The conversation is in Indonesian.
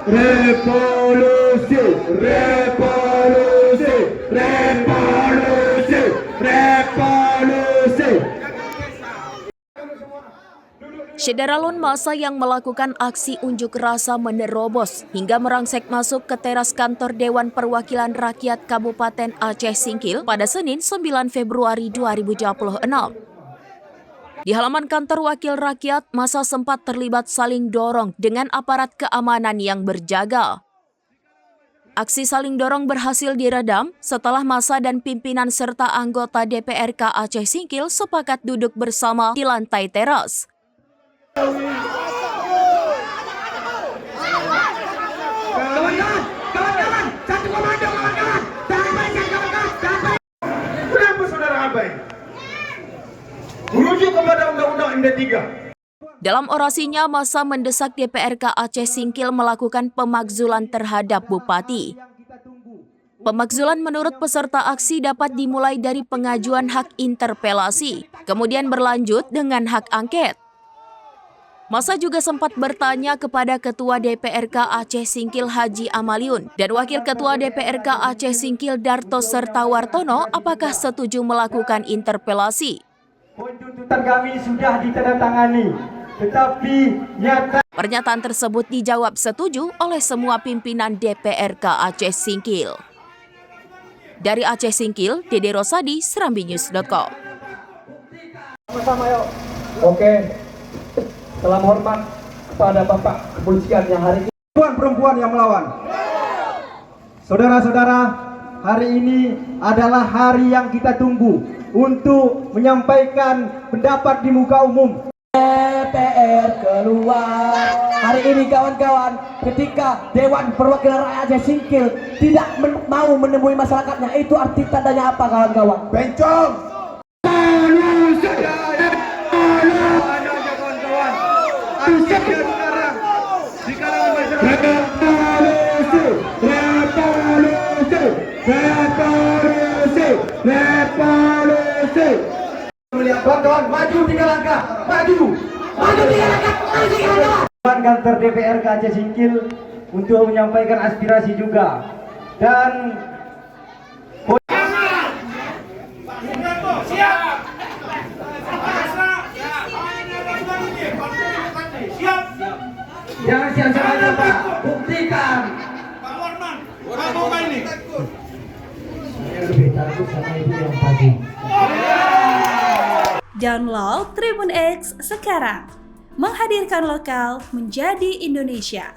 revolusi, revolusi, revolusi, revolusi. Syederalun massa yang melakukan aksi unjuk rasa menerobos hingga merangsek masuk ke teras kantor Dewan Perwakilan Rakyat Kabupaten Aceh Singkil pada Senin 9 Februari 2026. Di halaman kantor Wakil Rakyat, massa sempat terlibat saling dorong dengan aparat keamanan yang berjaga. Aksi saling dorong berhasil diredam setelah massa dan pimpinan serta anggota DPRK Aceh Singkil sepakat duduk bersama di lantai teras. Kawan-kawan, satu komando kawan-kawan. Kenapa saudara abai? Merujuk kepada Undang-Undang MD3. Dalam orasinya, massa mendesak DPRK Aceh Singkil melakukan pemakzulan terhadap Bupati. Pemakzulan menurut peserta aksi dapat dimulai dari pengajuan hak interpelasi, kemudian berlanjut dengan hak angket. Massa juga sempat bertanya kepada Ketua DPRK Aceh Singkil Haji Amaliun dan Wakil Ketua DPRK Aceh Singkil Darto serta Wartono apakah setuju melakukan interpelasi. Poin tuntutan kami sudah ditandatangani, tetapi nyata. Pernyataan tersebut dijawab setuju oleh semua pimpinan DPRK Aceh Singkil. Dari Aceh Singkil, Dede Rosadi, serambinews.com. Sama-sama yuk. Oke. Salam hormat kepada Bapak Kepolisian yang hari ini perempuan yang melawan. Saudara-saudara, hari ini adalah hari yang kita tunggu untuk menyampaikan pendapat di muka umum. DPR keluar. Hari ini kawan-kawan, ketika Dewan Perwakilan Rakyat Aceh Singkil tidak mau menemui masyarakatnya, itu arti tandanya apa kawan-kawan? Bencong. Revolusi. Melihat kawan-kawan, maju 3 langkah, maju 3 langkah, kantor DPRK Aceh Singkil untuk menyampaikan aspirasi juga dan jangan siap-siap aja Pak, buktikan. Pak Warman, apa ini? Saya lebih takut sama ibu yang tadi. Download Tribun X sekarang, menghadirkan lokal menjadi Indonesia.